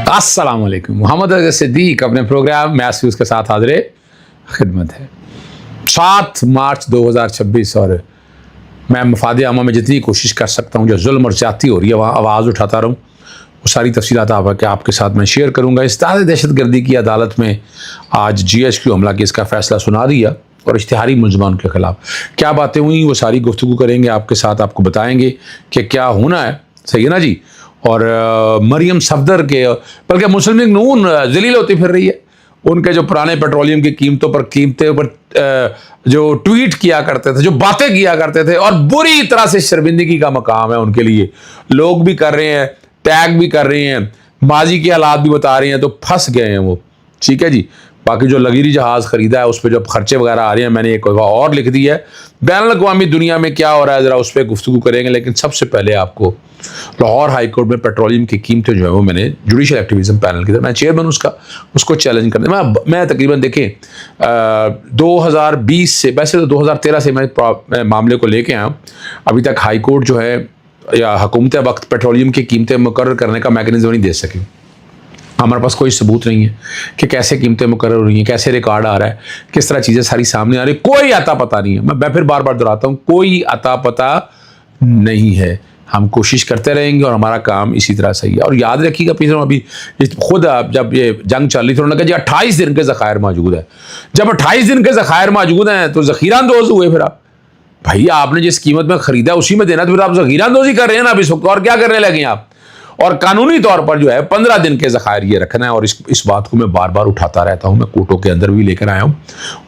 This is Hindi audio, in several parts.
अस्सलाम वालेकुम। मोहम्मद अजहर सिद्दीक अपने प्रोग्राम मैथ्स के साथ हाजिर खिदमत है। 7 मार्च 2026 और मैं मफाद आमा में जितनी कोशिश कर सकता हूँ, जो जुल्म और ज्यादती हो रही है वहाँ आवाज़ उठाता रहूँ, वो सारी तफसीलात आपके साथ मैं शेयर करूँगा। इस दहशत गर्दी की अदालत में आज GHQ हमला केस का फैसला सुना दिया और इश्तिहारी मुलजमान के खिलाफ क्या बातें हुई वो सारी गुफ्तगू करेंगे आपके साथ, आपको बताएंगे कि क्या होना है। सही है ना जी। और मरियम सफदर के, बल्कि मुस्लिम लीग नून जलील होती फिर रही है। उनके जो पुराने पेट्रोलियम की कीमतें पर जो ट्वीट किया करते थे, जो बातें किया करते थे, और बुरी तरह से शर्मिंदगी का मकाम है उनके लिए। लोग भी कर रहे हैं, टैग भी कर रहे हैं, माजी के हालात भी बता रहे हैं, तो फंस गए हैं वो। ठीक है जी। बाकी जो लग्जरी जहाज़ खरीदा है उस पर जो खर्चे वगैरह आ रहे हैं, मैंने एक और लिख दी है। बैनुल अक़वामी दुनिया में क्या हो रहा है ज़रा उस पर गुफ्तगू करेंगे। लेकिन सबसे पहले आपको लाहौर हाई कोर्ट में पेट्रोलियम की कीमतें जो है वो मैंने जुडिशल एक्टिविज्म पैनल की तरफ, मैं चेयरमैन उसको चैलेंज करने मैं तकरीबन देखें 2020 से, वैसे तो 2013 से मैं मामले को लेके आया हूँ। अभी तक हाई कोर्ट जो है या हुकूमत वक्त पेट्रोलियम की कीमतें मुकर्रर करने का मैकेनिज्म नहीं दे सकी। हमारे पास कोई सबूत नहीं है कि कैसे कीमतें मुकर्रर हो रही हैं, कैसे रिकॉर्ड आ रहा है, किस तरह चीज़ें सारी सामने आ रही है। कोई आता पता नहीं है। मैं फिर बार बार दोहराता हूँ, कोई आता पता नहीं है। हम कोशिश करते रहेंगे और हमारा काम इसी तरह सही है। और याद रखिएगा, पिछले अभी खुद जब ये जंग चल रही थी उन्होंने कहा जी 28 दिन के ज़खायर मौजूद है। जब 28 दिन के ज़खायर मौजूद हैं तो ज़खीरा अंदोज़ हुए। फिर आप भैया आपने जिस कीमत में ख़रीदा उसी में देना, तो फिर आप ज़खीरा अंदोज़ी कर रहे हैं ना अभी इस वक्त। और क्या करने लगे आप? और कानूनी तौर पर जो है 15 दिन के ज़खायर ये रखना है। और इस बात को मैं बार बार उठाता रहता हूँ, मैं कोर्टों के अंदर भी लेकर आया हूँ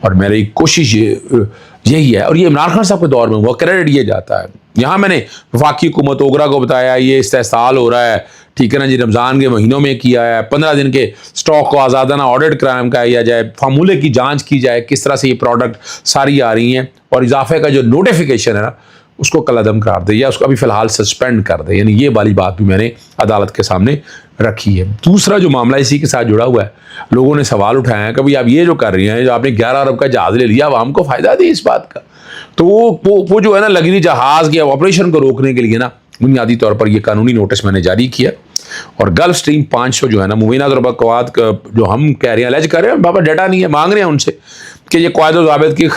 और मेरी कोशिश यही है। और ये इमरान खान साहब के दौर में हुआ, क्रेडिट ये जाता है। यहाँ मैंने वफाकी हुकूमत ओगरा को बताया ये इस्तेहसाल हो रहा है, ठीक है ना जी, रमज़ान के महीनों में किया है। 15 दिन के स्टॉक को आज़ादाना ऑडिट क्राइम किया जाए, फार्मूले की जाँच की जाए, किस तरह से ये प्रोडक्ट सारी आ रही हैं, और इजाफे का जो नोटिफिकेशन है ना उसको कलअदम करार दे या उसको अभी फ़िलहाल सस्पेंड कर दे। यानी ये वाली बात भी मैंने अदालत के सामने रखी है। दूसरा जो मामला इसी के साथ जुड़ा हुआ है, लोगों ने सवाल उठाया है कि भाई आप ये जो कर रही हैं, जो आपने 11 अरब का जहाज़ ले लिया, आवाम को फ़ायदा दी इस बात का। तो वो जो है ना लग्जरी जहाज़ के ऑपरेशन को रोकने के लिए ना बुनियादी तौर पर ये कानूनी नोटिस मैंने जारी किया। और गल्फ स्ट्रीम 500 जो है ना मुबीना बकवाद जो हम कह रहे हैं, अलज कर रहे हैं, बाबा डाटा नहीं है, मांग रहे हैं उनसे कि ये क़ायदे ज़ाबित की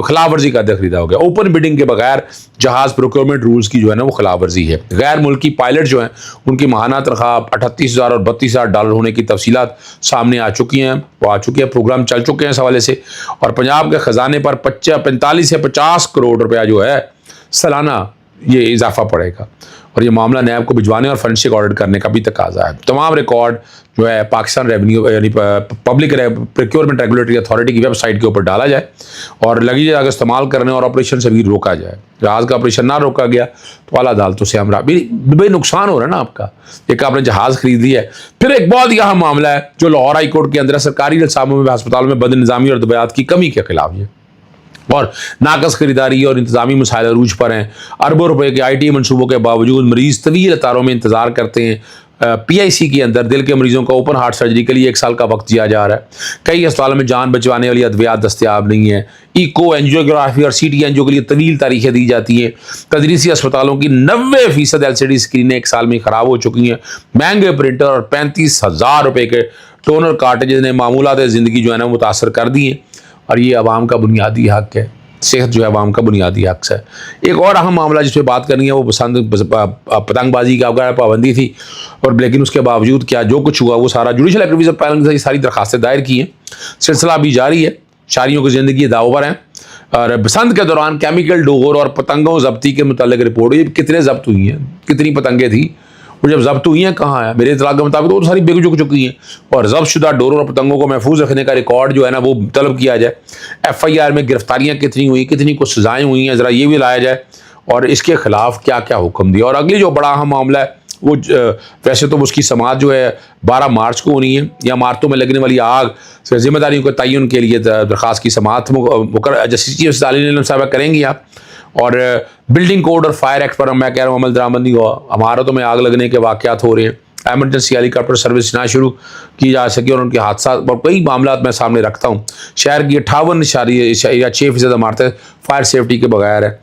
खिलाफ वर्जी का खरीदा हो गया। ओपन बिडिंग के बगैर जहाज़ प्रोक्योरमेंट रूल्स की जो है ना वो खिलाफ वर्जी है। गैर मुल्की पायलट जो हैं उनकी माहाना तनख्वाह 38,000 और 32,000 डॉलर होने की तफसीलात सामने आ चुकी हैं, वो आ चुकी है, प्रोग्राम चल चुके हैं इस हवाले से। और पंजाब के ख़जाने पर 45 से 50 करोड़ रुपया जो है सालाना ये इजाफा पड़ेगा। और ये मामला नैब को भिजवाने और फॉरेंसिक ऑडिट करने का भी तकाजा है। तमाम रिकॉर्ड जो है पाकिस्तान रेवेन्यू यानी पब्लिक प्रोक्योरमेंट रेगुलेटरी अथॉरिटी की वेबसाइट के ऊपर डाला जाए और लगी जगह इस्तेमाल करने और ऑपरेशन से भी रोका जाए। जहाज़ का ऑपरेशन ना रोका गया तो आला अदालतों से हमरा भी नुकसान हो रहा है ना आपका। एक आपने जहाज़ खरीद लिया है। फिर एक बहुत यहाँ मामला है जो लाहौर हाई कोर्ट के अंदर सरकारी निसाबों में अस्पतालों में बदनिज़ामी और दबायात की कमी के खिलाफ है और नाकस खरीदारी और इंतजामी मसाइल अरूज पर हैं। अरबों रुपए के IT मनसूबों के बावजूद मरीज़ तवील कतारों में इंतज़ार करते हैं। PIC के अंदर दिल के मरीज़ों का ओपन हार्ट सर्जरी के लिए 1 साल का वक्त दिया जा रहा है। कई अस्पतालों में जान बचवाने वाली अद्वियात दस्तियाब नहीं है। इको एंजियोग्राफी और CT एंजियो के लिए तवील तारीखें दी जाती हैं। तदरीसी अस्पतालों की 90% LCD स्क्रीनें 1 साल में ख़राब हो चुकी हैं। महंगे प्रिंटर और 35,000 रुपये के टोनर कार्टेज ने मामूलात ज़िंदगी जो है ना मुतासर कर दी हैं। और ये अवाम का बुनियादी हक है, सेहत जो है अवाम का बुनियादी हक है। एक और अहम मामला जिस पर बात करनी है वो पतंगबाजी का पाबंदी थी, और लेकिन उसके बावजूद क्या जो कुछ हुआ वो सारा जुडिशल एक्टिविज्म पैनल से सारी दरखास्तें दायर की हैं। सिलसिला भी जारी है। शारियों की ज़िंदगी दाव पर हैं। और बसंत के दौरान केमिकल डोर और पतंगों जब्ती के मुतालिक रिपोर्ट, ये कितने जब्त हुई हैं, कितनी पतंगें थी, वो जब जब्त हुई हैं कहाँ है? मेरे इतलाक़ के मुताबिक तो सारी बिक चुकी हैं। और जब्त शुदा डोरों और पतंगों को महफूज रखने का रिकॉर्ड जो है ना वो तलब किया जाए। FIR में गिरफ्तारियाँ कितनी हुई, कितनी कुछ सजाएँ हुई हैं, ज़रा ये भी लाया जाए। और इसके खिलाफ क्या क्या हुक्म दिया। और अगली जो बड़ा अहम मामला है वो वैसे तो उसकी समाअत जो है 12 मार्च को होनी है। या इमारतों में लगने वाली आग से जिम्मेदारियों के तयन के लिए दरख्वास्त की समाअत जस्टिस चीफ साहब करेंगी आप। और बिल्डिंग कोड और फायर एक्ट पर मैं कह रहा हूँ अमल दरामदी हो। इमारतों में आग लगने के वाक़यात हो रहे हैं, एमरजेंसी हेलीकॉप्टर सर्विस ना शुरू की जा सके और उनके हादसा और कई मामला मैं सामने रखता हूँ। शहर की 58.6% इमारतें फायर सेफ्टी के बगैर है।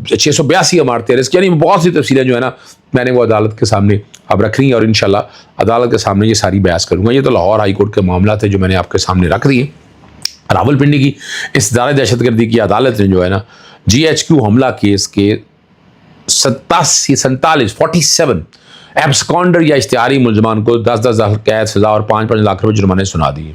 682 इमारतें रिस्क, यानी बहुत सी तफसीलें जो है ना मैंने वो अदालत के सामने अब रख रही हैं और इंशाल्लाह अदालत के सामने ये सारी बहस करूँगा। ये तो लाहौर हाई कोर्ट के मामला थे जो मैंने आपके सामने रख दिए। रावलपिंडी की इस्तिदार दहशतगर्दी की अदालत ने जो है ना GHQ हमला केस के 47 एब्सकॉन्डर या इश्तिहारी मुलजमान को 10-10 साल कैद सजा और 5-5 लाख रुपए जुर्माने सुना दिए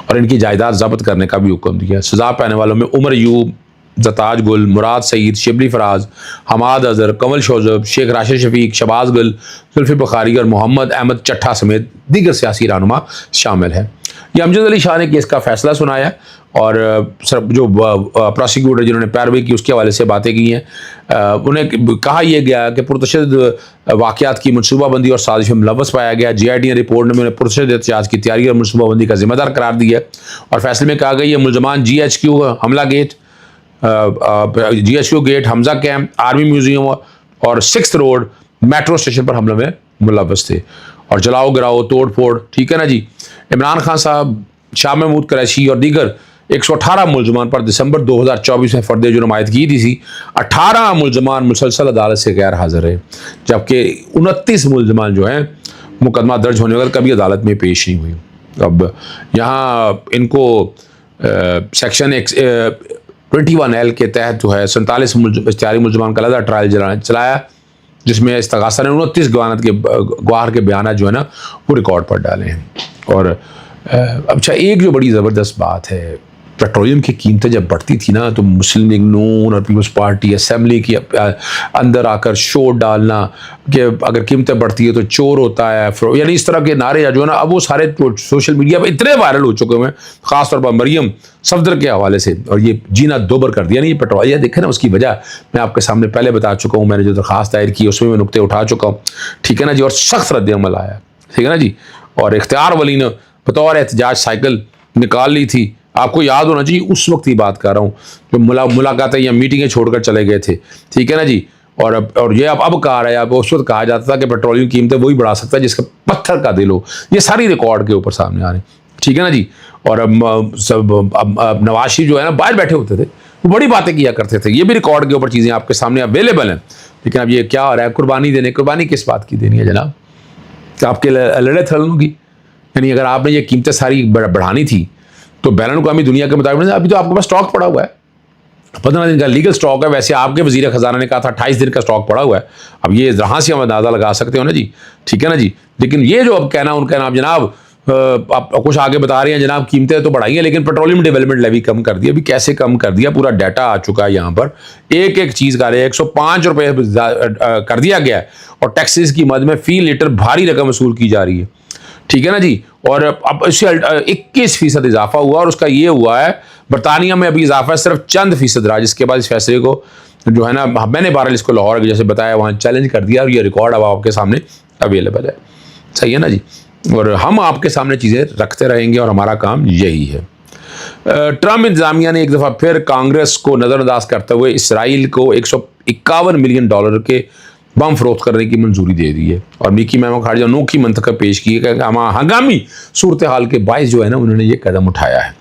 और इनकी जायदाद जब्त करने का भी हुक्म दिया। सजा पाने वालों में उमर यूब, जताज गुल, मुराद सईद, शिबली फराज, हमाद अजहर, कमल शोजब, शेख राशिद शफीक, शबाज गुल, जुल्फी बुखारी और मोहम्मद अहमद चट्ठा समेत दीगर सियासी रहनुमा शामिल है। ये अमजद अली शाह ने केस का फैसला सुनाया और जो प्रोसिक्यूटर जिन्होंने पैरवी की उसके हवाले से बातें की हैं। उन्हें कहा यह गया कि पुरतशद्दुद वाक़यात की मनसूबाबंदी और साजिश में मुलव्वस पाया गया। GIT ने रिपोर्ट में उन्हें पुरतशद्दुद एहतजाज की तैयारी और मनसूबाबंदी का जिम्मेदार करार दिया और फैसले में कहा गया ये मुलजमान GHQ हमला gate, GHQ gate, Hamza camp, army museum और 6th रोड मेट्रो स्टेशन पर हमले में मुलव्वस थे और जलाओ गिराओ तोड़ फोड़, ठीक है ना जी। इमरान खान साहब, शाह महमूद कुरैशी और दीगर 118 मुलजमान पर दिसंबर 2024 में फर्द जुर्म आयद की थी। 18 मुलजमान मुसलसल अदालत से गैर हाजिर रहे जबकि 29 मुलजमान जो हैं मुकदमा दर्ज होने वक्त कभी अदालत में पेश नहीं हुई। अब यहाँ इनको सेक्शन 21L के तहत जो है 47 इश्तिहारी मुलजमान का अलग ट्रायल चलाया जिसमें इस्तगासा ने 29 गवाह के बयान जो है ना वो रिकॉर्ड पर डाले हैं। और अच्छा, एक जो बड़ी ज़बरदस्त बात है, पेट्रोलियम की कीमतें जब बढ़ती थी ना तो मुस्लिम लीग नून और पीपल्स पार्टी असेंबली की अंदर आकर शोर डालना कि अगर कीमतें बढ़ती है तो चोर होता है, यानी इस तरह के नारे जो है ना अब वो सारे सोशल मीडिया पर इतने वायरल हो चुके हैं, ख़ासतौर पर मरियम सफदर के हवाले से, और ये जीना दोबर कर दिया नहीं ये पेट्रोल। ये देखें ना उसकी वजह मैं आपके सामने पहले बता चुका हूँ, मैंने जो दरख्वास्त दायर की उसमें मैं नुकते उठा चुका हूँ, ठीक है ना जी। और सख्त रद्द अमल आया, ठीक है ना जी। और इख्तियार वली ने बतौर एहतजाज साइकिल निकाल ली थी, आपको याद होना चाहिए उस वक्त की बात कर रहा हूँ जो मुलाकातें या मीटिंगें छोड़कर चले गए थे, ठीक है ना जी। और ये अब कहा रहा है, अब उस वक्त कहा जाता था कि पेट्रोलियम कीमतें वही बढ़ा सकता है जिसका पत्थर का दिल हो। ये सारी रिकॉर्ड के ऊपर सामने आ रहे हैं, ठीक है ना जी। और अब नवाज शरीफ जो है ना बाहर बैठे होते थे, वो बड़ी बातें किया करते थे, ये भी रिकॉर्ड के ऊपर चीज़ें आपके सामने अवेलेबल हैं। लेकिन अब ये क्या हो रहा है, कुर्बानी किस बात की देनी है जनाब, आपके लड़े थलनों की। यानी अगर आपने ये कीमतें सारी बढ़ानी थी तो बैलन अवी दुनिया के मुताबिक अभी तो आपके पास स्टॉक पड़ा हुआ है, 15 दिन का लीगल स्टॉक है। वैसे आपके वजीर खजाना ने कहा था 28 दिन का स्टॉक पड़ा हुआ है। अब ये जहाँ से हम अंदाज़ा लगा सकते हो ना जी, ठीक है ना जी। लेकिन ये जो अब कहना उनका नाम जनाब आप कुछ आगे बता रहे हैं जनाब कीमतें तो बढ़ाई हैं लेकिन पेट्रोलियम डेवलपमेंट लेवी कम कर दिया। अभी कैसे कम कर दिया, पूरा डाटा आ चुका है यहाँ पर, एक एक चीज़ का 105 रुपये कर दिया गया है और टैक्सेस की मद में फी लीटर भारी रकम वसूल की जा रही है, ठीक है ना जी। और अब इससे 21% इजाफा हुआ और उसका ये हुआ है बरतानिया में अभी इजाफा है सिर्फ चंद फीसद रहा, जिसके बाद इस फैसले को जो है ना मैंने बहरहाल इसको लाहौर जैसे बताया वहाँ चैलेंज कर दिया और ये रिकॉर्ड अब आपके सामने अवेलेबल है, सही है ना जी। और हम आपके सामने चीज़ें रखते रहेंगे और हमारा काम यही है। ट्रम्प इंतजामिया ने एक दफ़ा फिर कांग्रेस को नज़रअंदाज करते हुए इसराइल को $151 मिलियन के बम फरोख्त करने की मंजूरी दे दी है और मिकी महमूद खारजा अनोखी मंतखब पेश की है कि हंगामी सूरत हाल के बायस जो है ना उन्होंने ये कदम उठाया है।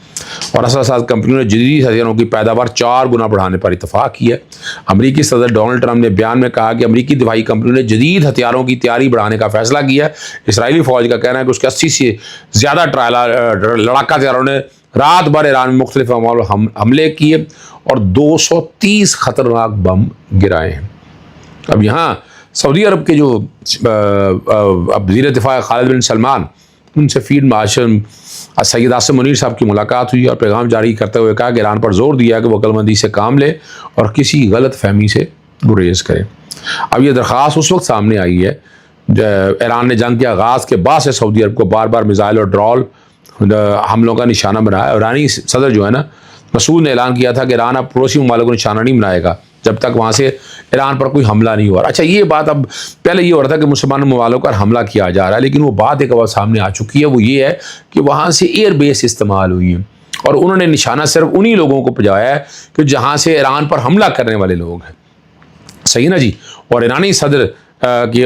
और असर कंपनियों ने जदीद हथियारों की पैदावार 4 गुना बढ़ाने पर इतफाक किया है। अमरीकी सदर डोनाल्ड ट्रंप ने बयान में कहा कि अमरीकी दिफाई कंपनियों ने जदीद हथियारों की तैयारी बढ़ाने का फैसला किया है। इसराइली फौज का कहना है कि उसके 80 से ज़्यादा लड़ाका हथियारों ने रात भर ईरान में मुख्तलिफ हमले किए और 230 खतरनाक बम गिराए हैं। अब यहाँ सऊदी अरब के जो अब वज़ीर दिफा खालिद बिन सलमान, उनसे फील्ड मार्शल सैयद आसिम मुनीर साहब की मुलाकात हुई और पैगाम जारी करते हुए कहा कि ईरान पर जोर दिया कि वो अक्लमंदी से काम ले और किसी गलत फहमी से गुरेज करे। अब ये दरख्वास्त उस वक्त सामने आई है ईरान ने जंग के आगाज़ के बाद से सऊदी अरब को बार बार मिसाइल और ड्रोन हमलों का निशाना बनाया। ईरानी सदर जो है ना मसूद ने ऐलान किया था कि ईरान अब पड़ोसी ममालिक को निशाना नहीं बनाएगा जब तक वहाँ से ईरान पर कोई हमला नहीं हुआ। अच्छा, ये बात अब पहले ये हो रहा था कि मुसलमान ममालिक पर हमला किया जा रहा है, लेकिन वो बात एक बार सामने आ चुकी है, वो ये है कि वहाँ से एयर बेस इस्तेमाल हुई है और उन्होंने निशाना सिर्फ उन्हीं लोगों को पजाया है कि जहाँ से ईरान पर हमला करने वाले लोग हैं, सही ना जी। और ईरानी सदर कि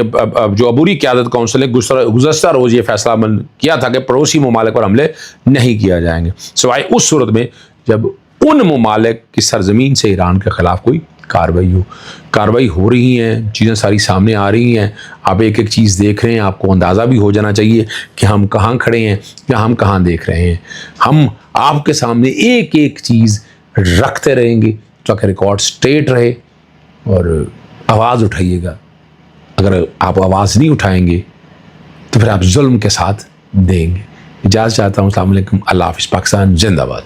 जो अबूरी क़यादत कौंसिल ने गुज़श्ता रोज़ ये फैसला किया था कि पड़ोसी ममालिक पर हमले नहीं किया जाएंगे सिवाय उस सूरत में जब उन ममालिक की सरजमीन से ईरान के ख़िलाफ़ कोई कार्रवाई हो रही हैं, चीज़ें सारी सामने आ रही हैं, आप एक एक चीज़ देख रहे हैं, आपको अंदाज़ा भी हो जाना चाहिए कि हम कहाँ खड़े हैं या हम कहाँ देख रहे हैं। हम आपके सामने एक एक चीज़ रखते रहेंगे ताकि रिकॉर्ड स्ट्रेट रहे। और आवाज़ उठाइएगा, अगर आप आवाज़ नहीं उठाएंगे तो फिर आप जुल्म के साथ देंगे। इजाज़त चाहता हूँ। अस्सलाम वालेकुम, अल्लाह हाफ़िज़। पाकिस्तान जिंदाबाद।